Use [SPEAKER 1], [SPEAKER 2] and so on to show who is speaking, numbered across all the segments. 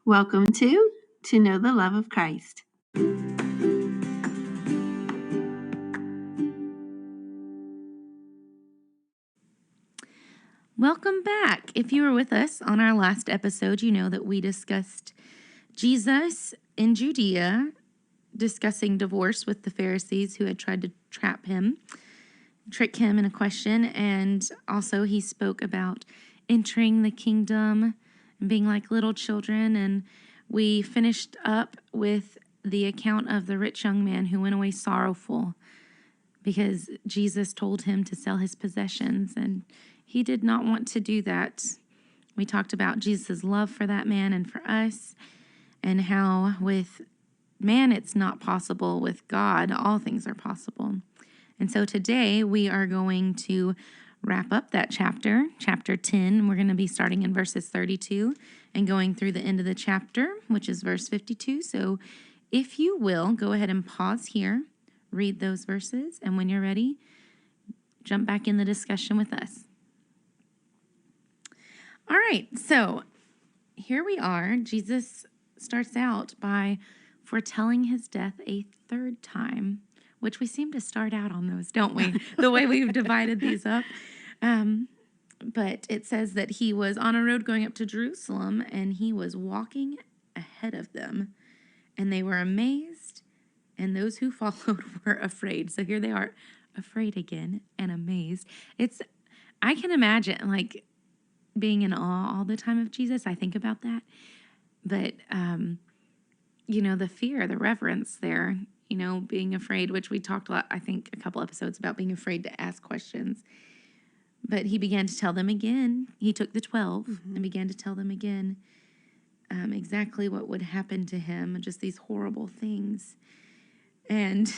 [SPEAKER 1] Welcome to Know the Love of Christ.
[SPEAKER 2] Welcome back. If you were with us on our last episode, you know that we discussed Jesus in Judea discussing divorce with the Pharisees who had tried to trick him in a question. And also he spoke about entering the kingdom and being like little children. And we finished up with the account of the rich young man who went away sorrowful because Jesus told him to sell his possessions, and he did not want to do that. We talked about Jesus' love for that man and for us, and how with man it's not possible. With God, all things are possible. And so today we are going to wrap up that chapter 10. We're going to be starting in verses 32 and going through the end of the chapter, which is verse 52. So if you will, go ahead and pause here, read those verses, and when you're ready, jump back in the discussion with us. All right, so here we are. Jesus starts out by foretelling his death a third time, which we seem to start out on those, don't we? The way we've divided these up. But it says that he was on a road going up to Jerusalem, and he was walking ahead of them, and they were amazed, and those who followed were afraid. So here they are, afraid again and amazed. I can imagine, like, being in awe all the time of Jesus. I think about that. But, the fear, the reverence there, being afraid, which we talked a lot, I think, a couple episodes about being afraid to ask questions. But he began to tell them again. He took the 12 and began to tell them again exactly what would happen to him, just these horrible things. And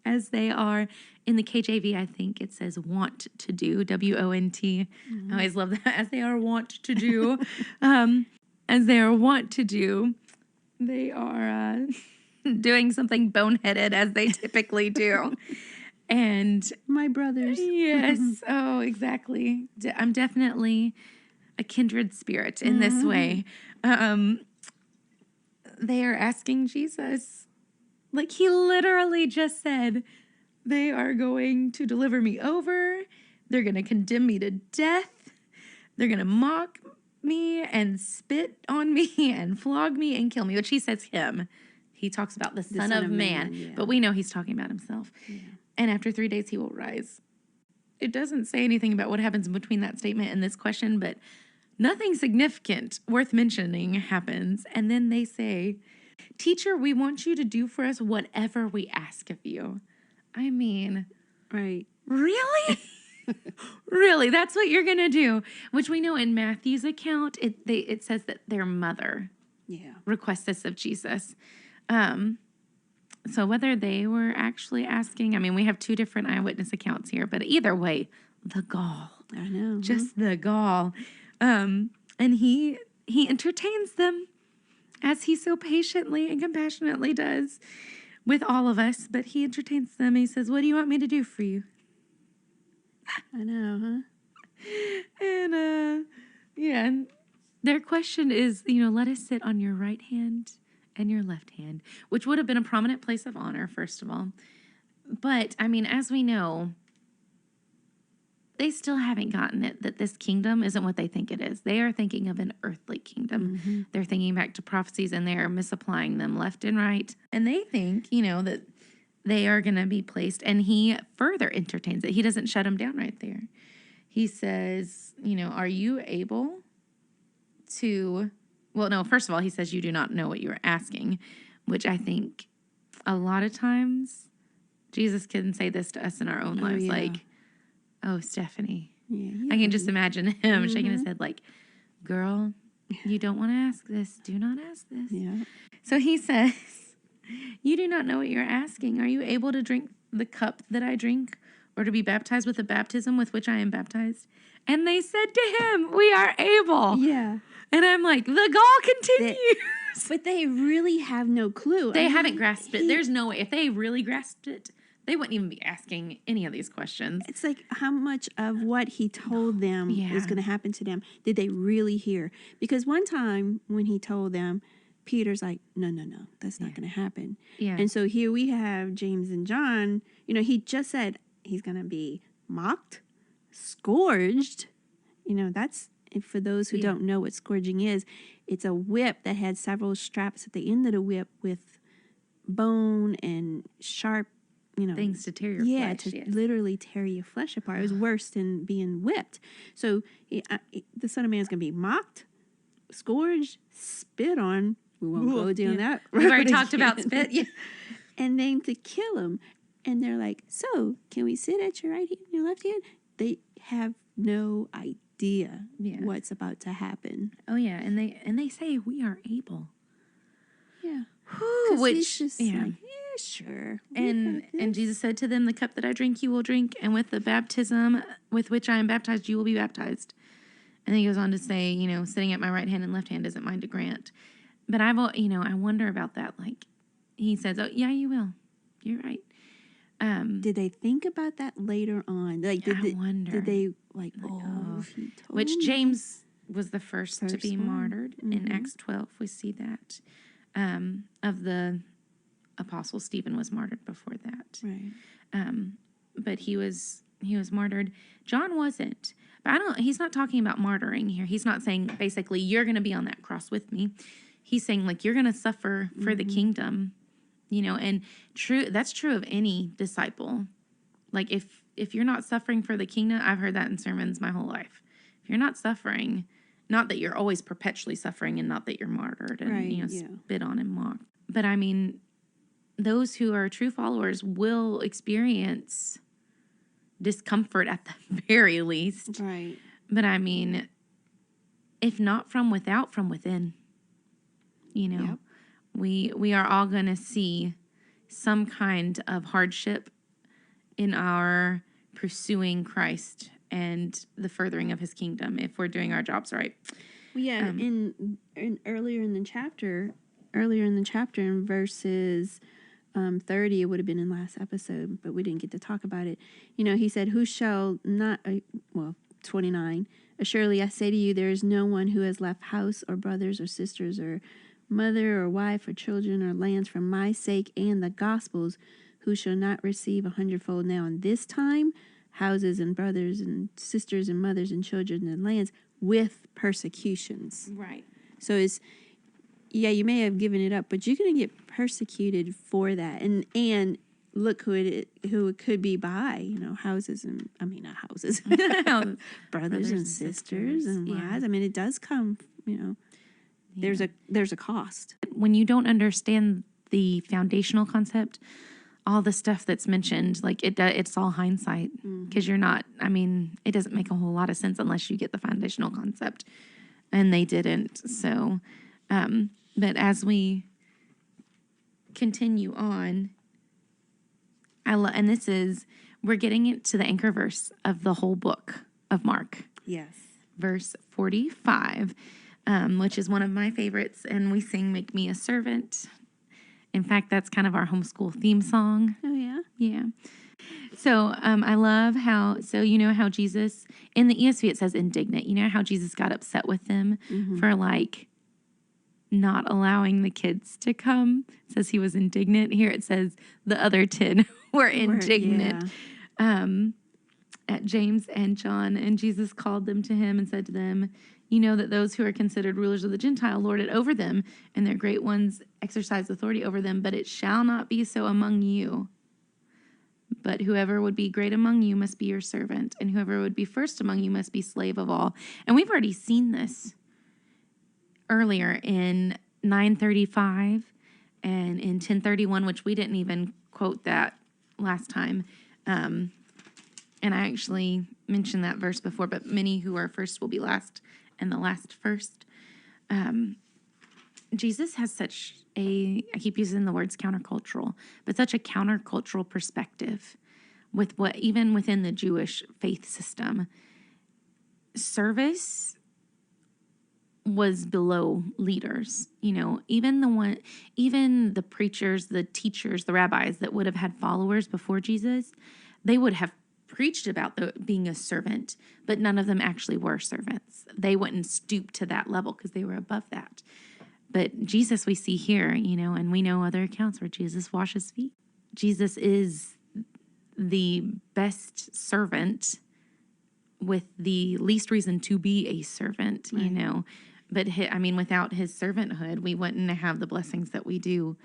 [SPEAKER 2] as they are, in the KJV, I think it says want to do, W-O-N-T. I always love that. As they are wont to do. As they are wont to do, they are doing something boneheaded as they typically do. And
[SPEAKER 1] My brothers.
[SPEAKER 2] yes, oh, exactly. I'm definitely a kindred spirit in this way. They are asking Jesus, like he literally just said, they are going to deliver me over. They're going to condemn me to death. They're going to mock me and spit on me and flog me and kill me, which he says him. He talks about the Son of Man,
[SPEAKER 1] yeah.
[SPEAKER 2] but we know he's talking about himself. Yeah. And after 3 days, he will rise. It doesn't say anything about what happens between that statement and this question, but nothing significant worth mentioning happens. And then they say, "Teacher, we want you to do for us whatever we ask of you." I mean,
[SPEAKER 1] Right.
[SPEAKER 2] really? Really? That's what you're going to do? Which we know in Matthew's account, it says that their mother requests this of Jesus. So whether they were actually asking, we have two different eyewitness accounts here, but either way, the gall.
[SPEAKER 1] I know.
[SPEAKER 2] Just the gall. And he entertains them as he so patiently and compassionately does with all of us, but he entertains them. He says, "What do you want me to do for you?"
[SPEAKER 1] I know, huh?
[SPEAKER 2] And their question is, let us sit on your right hand and your left hand, which would have been a prominent place of honor, first of all. But, as we know, they still haven't gotten it that this kingdom isn't what they think it is. They are thinking of an earthly kingdom. They're thinking back to prophecies, and they are misapplying them left and right. And they think, that they are going to be placed. And he further entertains it. He doesn't shut them down right there. He says, are you able to... Well, no, first of all, he says you do not know what you are asking, which I think a lot of times Jesus can say this to us in our own lives. Yeah. Like, "Oh, Stephanie." Yeah. I can just imagine him shaking his head like, "Girl, you don't want to ask this. Do not ask this." Yeah. So he says, "You do not know what you're asking. Are you able to drink the cup that I drink, or to be baptized with the baptism with which I am baptized?" And they said to him, "We are able."
[SPEAKER 1] Yeah.
[SPEAKER 2] And I'm like, the gall continues.
[SPEAKER 1] But they really have no clue.
[SPEAKER 2] They haven't grasped it. There's no way. If they really grasped it, they wouldn't even be asking any of these questions.
[SPEAKER 1] It's like how much of what he told them
[SPEAKER 2] Yeah.
[SPEAKER 1] was going to happen to them did they really hear? Because one time when he told them, Peter's like, no, that's not going to happen.
[SPEAKER 2] Yeah.
[SPEAKER 1] And so here we have James and John. He just said he's going to be mocked, scourged. That's, for those who don't know what scourging is, it's a whip that had several straps at the end of the whip with bone and sharp,
[SPEAKER 2] things to tear your flesh.
[SPEAKER 1] To literally tear your flesh apart. It was worse than being whipped. So the Son of Man is going to be mocked, scourged, spit on. We won't go down that road.
[SPEAKER 2] We've already talked about spit. Yeah.
[SPEAKER 1] And then to kill him. And they're like, so can we sit at your right hand and your left hand? They have no idea what's about to happen.
[SPEAKER 2] Oh, yeah. And they say we are able.
[SPEAKER 1] Yeah.
[SPEAKER 2] Which,
[SPEAKER 1] just like, sure.
[SPEAKER 2] And Jesus said to them, the cup that I drink, you will drink. And with the baptism with which I am baptized, you will be baptized. And then he goes on to say, sitting at my right hand and left hand isn't mine to grant. But I wonder about that. Like, he says, oh, yeah, you will. You're right.
[SPEAKER 1] Did they think about that later on? Like,
[SPEAKER 2] I wonder.
[SPEAKER 1] Did they, like, he told
[SPEAKER 2] which
[SPEAKER 1] me.
[SPEAKER 2] James was the first to be martyred.
[SPEAKER 1] Mm-hmm.
[SPEAKER 2] In Acts 12, we see that. Of the apostles, Stephen was martyred before that.
[SPEAKER 1] Right.
[SPEAKER 2] But he was martyred. John wasn't. But he's not talking about martyring here. He's not saying, basically, you're going to be on that cross with me. He's saying, like, you're going to suffer for the kingdom, and that's true of any disciple. Like, if you're not suffering for the kingdom, I've heard that in sermons my whole life. If you're not suffering, not that you're always perpetually suffering and not that you're martyred and, spit on and mocked. But, I mean, those who are true followers will experience discomfort at the very least.
[SPEAKER 1] Right.
[SPEAKER 2] But, I mean, if not from without, from within.
[SPEAKER 1] Yep.
[SPEAKER 2] We are all going to see some kind of hardship in our pursuing Christ and the furthering of his kingdom if we're doing our jobs right.
[SPEAKER 1] Well, yeah, in earlier in the chapter in verses 30, it would have been in last episode, but we didn't get to talk about it. He said, who shall not, 29, surely I say to you, there is no one who has left house or brothers or sisters or mother or wife or children or lands for my sake and the gospel's, who shall not receive 100-fold now in this time, houses and brothers and sisters and mothers and children and lands with persecutions.
[SPEAKER 2] Right.
[SPEAKER 1] So it's, you may have given it up, but you're going to get persecuted for that. And look who it could be by, houses and, not houses, brothers and sisters and wives. I mean, it does come, there's a cost.
[SPEAKER 2] When you don't understand the foundational concept, all the stuff that's mentioned, like it's all hindsight because you're not, it doesn't make a whole lot of sense unless you get the foundational concept, and they didn't. So, but as we continue on, we're getting into the anchor verse of the whole book of Mark.
[SPEAKER 1] Yes.
[SPEAKER 2] Verse 45, which is one of my favorites, and we sing "Make Me a Servant." In fact, that's kind of our homeschool theme song.
[SPEAKER 1] Oh, yeah?
[SPEAKER 2] Yeah. So I love how Jesus, in the ESV it says indignant. How Jesus got upset with them for not allowing the kids to come. It says he was indignant. Here it says the other 10 were indignant at James and John. And Jesus called them to him and said to them, you know that those who are considered rulers of the Gentile lord it over them, and their great ones exercise authority over them. But it shall not be so among you. But whoever would be great among you must be your servant, and whoever would be first among you must be slave of all. And we've already seen this earlier in 9:35 and in 10:31, which we didn't even quote that last time. And I actually mentioned that verse before, but many who are first will be last, and the last first. Jesus has such I keep using the words countercultural, but such a countercultural perspective with what, even within the Jewish faith system, service was below leaders. Even the preachers, the teachers, the rabbis that would have had followers before Jesus, they would have preached about being a servant, but none of them actually were servants. They wouldn't stoop to that level because they were above that. But Jesus, we see here, and we know other accounts where Jesus washes feet. Jesus is the best servant with the least reason to be a servant,
[SPEAKER 1] Right.
[SPEAKER 2] But without his servanthood, we wouldn't have the blessings that we do.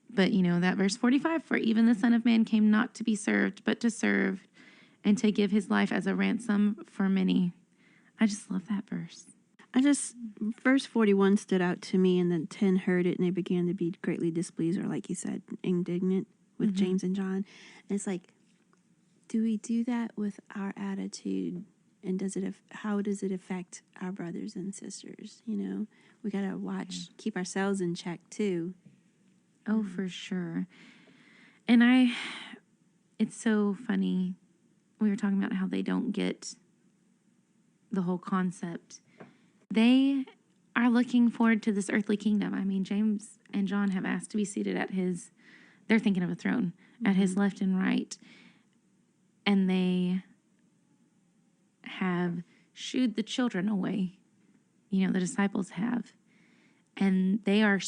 [SPEAKER 2] But, that verse 45, for even the Son of Man came not to be served, but to serve and to give his life as a ransom for many. I just love that verse.
[SPEAKER 1] Verse 41 stood out to me, and then 10 heard it, and they began to be greatly displeased, or like you said, indignant with James and John. And it's like, do we do that with our attitude? And how does it affect our brothers and sisters? We got to keep ourselves in check too.
[SPEAKER 2] Oh, for sure. And it's so funny. We were talking about how they don't get the whole concept. They are looking forward to this earthly kingdom. James and John have asked to be seated at they're thinking of a throne, at his left and right. And they have shooed the children away. The disciples have. And they are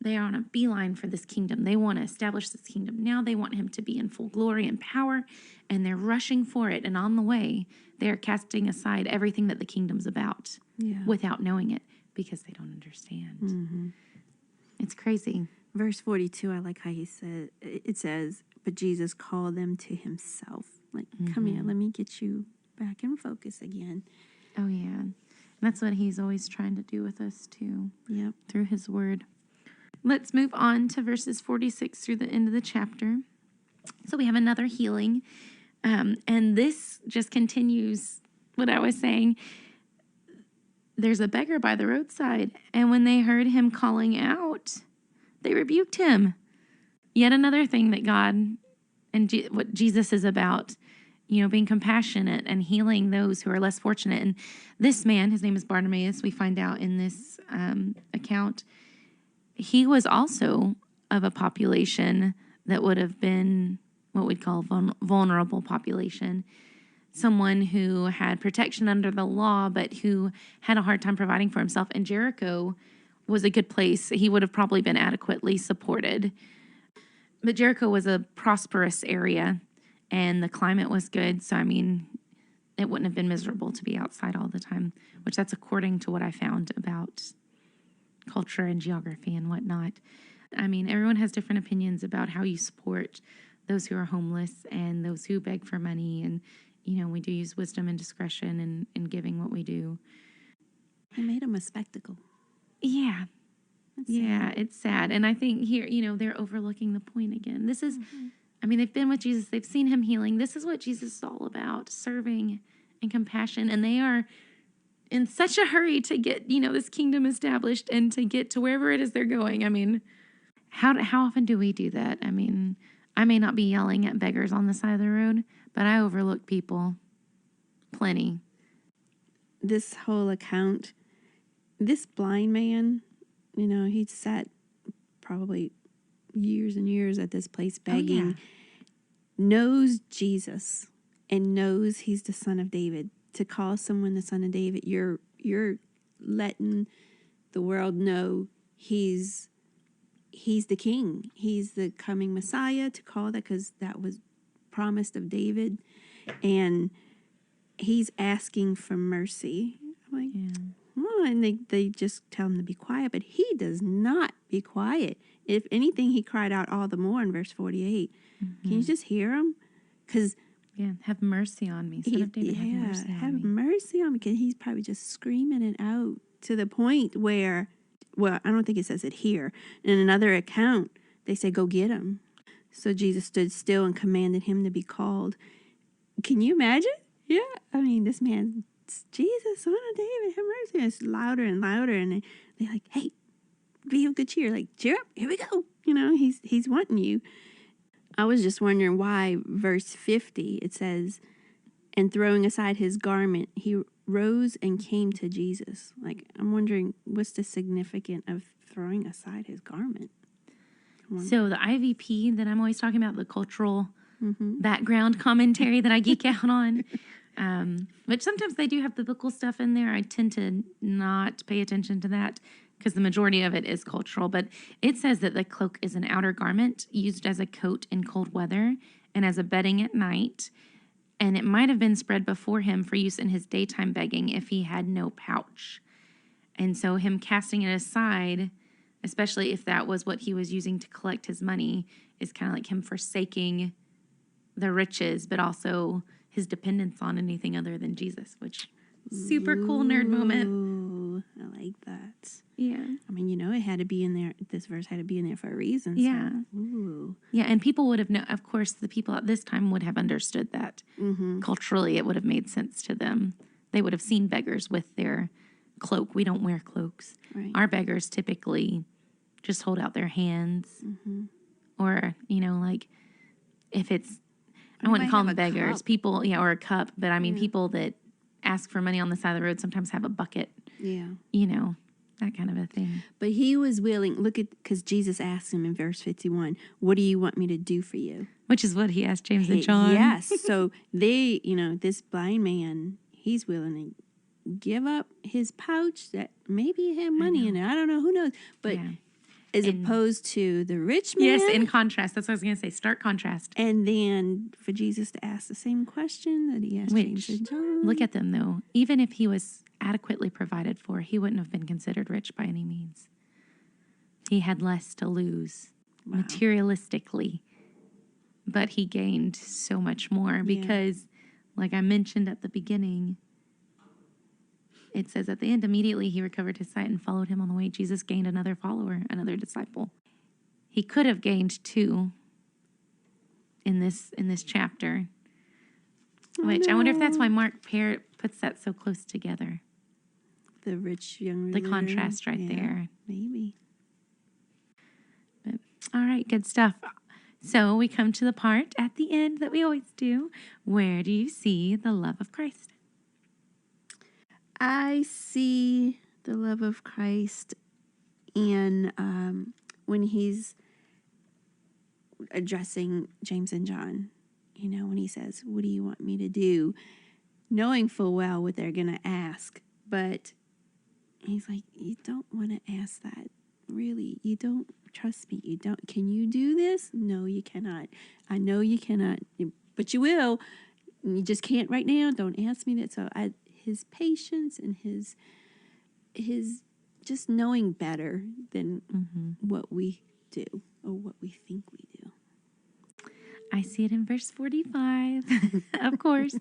[SPEAKER 2] on a beeline for this kingdom. They want to establish this kingdom. Now they want him to be in full glory and power, and they're rushing for it. And on the way, they're casting aside everything that the kingdom's about without knowing it because they don't understand.
[SPEAKER 1] Mm-hmm.
[SPEAKER 2] It's crazy.
[SPEAKER 1] Verse 42, I like how it says, but Jesus called them to himself. Like, come here, let me get you back in focus again.
[SPEAKER 2] Oh, yeah. And that's what he's always trying to do with us, too.
[SPEAKER 1] Yep.
[SPEAKER 2] Through his word. Let's move on to verses 46 through the end of the chapter. So we have another healing. And this just continues what I was saying. There's a beggar by the roadside. And when they heard him calling out, they rebuked him. Yet another thing that God and what Jesus is about, being compassionate and healing those who are less fortunate. And this man, his name is Bartimaeus, we find out in this account, he was also of a population that would have been what we'd call vulnerable population, someone who had protection under the law, but who had a hard time providing for himself. And Jericho was a good place. He would have probably been adequately supported. But Jericho was a prosperous area, and the climate was good. So, it wouldn't have been miserable to be outside all the time, which that's according to what I found about culture and geography and whatnot. Everyone has different opinions about how you support those who are homeless and those who beg for money. And, we do use wisdom and discretion in giving what we do.
[SPEAKER 1] He made him a spectacle.
[SPEAKER 2] Yeah. It's sad. And I think here, they're overlooking the point again. This is, they've been with Jesus. They've seen him healing. This is what Jesus is all about, serving and compassion. And they are in such a hurry to get, this kingdom established and to get to wherever it is they're going. How often do we do that? I may not be yelling at beggars on the side of the road, but I overlook people plenty.
[SPEAKER 1] This whole account, this blind man, he sat probably years and years at this place begging, knows Jesus and knows he's the son of David. To call someone the son of David, you're letting the world know he's the king. He's the coming Messiah, to call that, because that was promised of David. And he's asking for mercy. I'm like, oh, and they just tell him to be quiet, but he does not be quiet. If anything, he cried out all the more in verse 48. Can you just hear him? Because
[SPEAKER 2] have mercy on me, son of David.
[SPEAKER 1] Have mercy on me. Because he's probably just screaming it out to the point where, well, I don't think it says it here. In another account, they say, go get him. So Jesus stood still and commanded him to be called. Can you imagine? Yeah. This man, Jesus, son of David, have mercy. And it's louder and louder. And they're like, hey, be of good cheer. Like, cheer up. Here we go. He's wanting you. I was just wondering why verse 50, it says, And throwing aside his garment, he rose and came to Jesus. Like, I'm wondering, what's the significance of throwing aside his garment?
[SPEAKER 2] So the IVP that I'm always talking about, the cultural background commentary that I geek out on, which sometimes they do have biblical stuff in there. I tend to not pay attention to that because the majority of it is cultural. But it says that the cloak is an outer garment used as a coat in cold weather and as a bedding at night. And it might have been spread before him for use in his daytime begging if he had no pouch. And so him casting it aside, especially if that was what he was using to collect his money, is kind of like him forsaking the riches, but also his dependence on anything other than Jesus, which super cool nerd moment.
[SPEAKER 1] Ooh, I like that.
[SPEAKER 2] Yeah.
[SPEAKER 1] I mean, it had to be in there. This verse had to be in there for a reason.
[SPEAKER 2] Yeah.
[SPEAKER 1] So, ooh.
[SPEAKER 2] Yeah, and people would have known, of course, the people at this time would have understood that. Culturally, it would have made sense to them. They would have seen beggars with their cloak. We don't wear cloaks.
[SPEAKER 1] Right.
[SPEAKER 2] Our beggars typically just hold out their hands. Or, like if it's, I wouldn't call them beggars.
[SPEAKER 1] Cup.
[SPEAKER 2] People, or a cup. But I mean, people that ask for money on the side of the road sometimes have a bucket.
[SPEAKER 1] Yeah.
[SPEAKER 2] That kind of a thing.
[SPEAKER 1] But he was willing, because Jesus asked him in verse 51, what do you want me to do for you?
[SPEAKER 2] Which is what he asked James and John.
[SPEAKER 1] Yes. So they, this blind man, he's willing to give up his pouch that maybe had money in it. I don't know. Who knows? But as opposed to the rich man.
[SPEAKER 2] Yes, in contrast. That's what I was going to say. Stark contrast.
[SPEAKER 1] And then for Jesus to ask the same question that he asked James and John.
[SPEAKER 2] Look at them, though. Even if he was adequately provided for, he wouldn't have been considered rich by any means. He had less to lose materialistically, but he gained so much more because, like I mentioned at the beginning, it says at the end, immediately he recovered his sight and followed him on the way. Jesus gained another follower, another disciple. He could have gained two in this chapter, which I wonder if that's why Mark puts that so close together.
[SPEAKER 1] The rich young ruler.
[SPEAKER 2] The contrast right there.
[SPEAKER 1] Maybe.
[SPEAKER 2] But, all right, good stuff. So we come to the part at the end that we always do. Where do you see the love of Christ?
[SPEAKER 1] I see the love of Christ in when he's addressing James and John. When he says, what do you want me to do? Knowing full well what they're going to ask. But he's like, you don't want to ask that. Really, you don't trust me. You don't. Can you do this? No, you cannot. I know you cannot, but you will. You just can't right now. Don't ask me that. So his patience and his just knowing better than what we do or what we think we do.
[SPEAKER 2] I see it in verse 45, of course.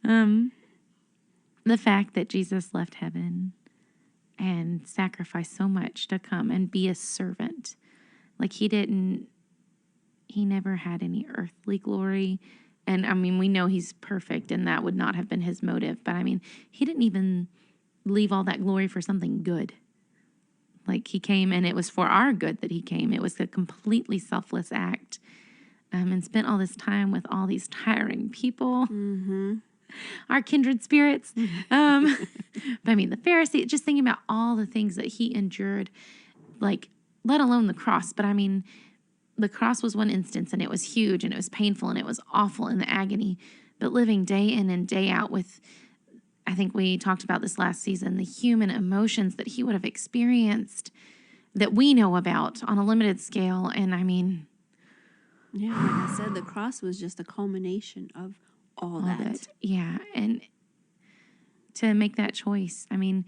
[SPEAKER 2] The fact that Jesus left heaven and sacrificed so much to come and be a servant. Like he never had any earthly glory. And I mean, we know he's perfect and that would not have been his motive. But I mean, he didn't even leave all that glory for something good. Like he came and it was for our good that he came. It was a completely selfless act. And spent all this time with all these tiring people, our kindred spirits. But I mean, the Pharisee, just thinking about all the things that he endured, like, let alone the cross. But I mean, the cross was one instance and it was huge and it was painful and it was awful in the agony. But living day in and day out with, I think we talked about this last season, the human emotions that he would have experienced that we know about on a limited scale. And I mean,
[SPEAKER 1] yeah, like I said, the cross was just a culmination of all that.
[SPEAKER 2] Yeah, and to make that choice, I mean,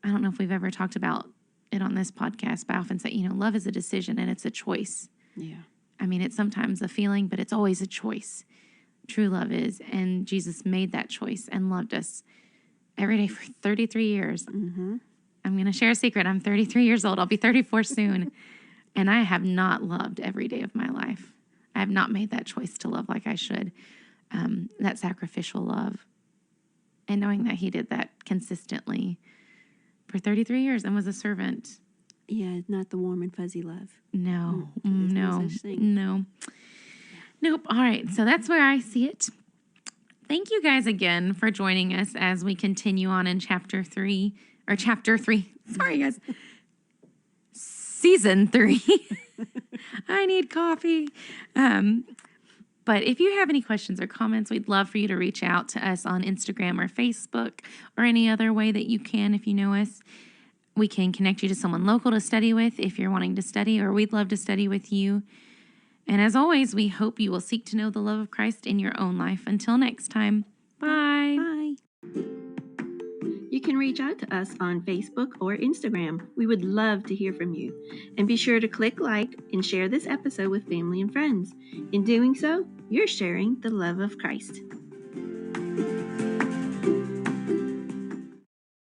[SPEAKER 2] I don't know if we've ever talked about it on this podcast, but I often say, love is a decision and it's a choice.
[SPEAKER 1] Yeah.
[SPEAKER 2] I mean, it's sometimes a feeling, but it's always a choice. True love is, and Jesus made that choice and loved us every day for 33 years. I'm going to share a secret. I'm 33 years old. I'll be 34 soon. And I have not loved every day of my life. I have not made that choice to love like I should. That sacrificial love. And knowing that he did that consistently for 33 years and was a servant.
[SPEAKER 1] Yeah, not the warm and fuzzy love.
[SPEAKER 2] No.
[SPEAKER 1] No such thing.
[SPEAKER 2] Nope. All right. So that's where I see it. Thank you guys again for joining us as we continue on in chapter 3. Sorry, guys. Season 3. I need coffee. But if you have any questions or comments, we'd love for you to reach out to us on Instagram or Facebook or any other way that you can if you know us. We can connect you to someone local to study with if you're wanting to study, or we'd love to study with you. And as always, we hope you will seek to know the love of Christ in your own life. Until next time, bye.
[SPEAKER 1] Bye. You can reach out to us on Facebook or Instagram. We would love to hear from you. And be sure to click like and share this episode with family and friends. In doing so, you're sharing the love of Christ.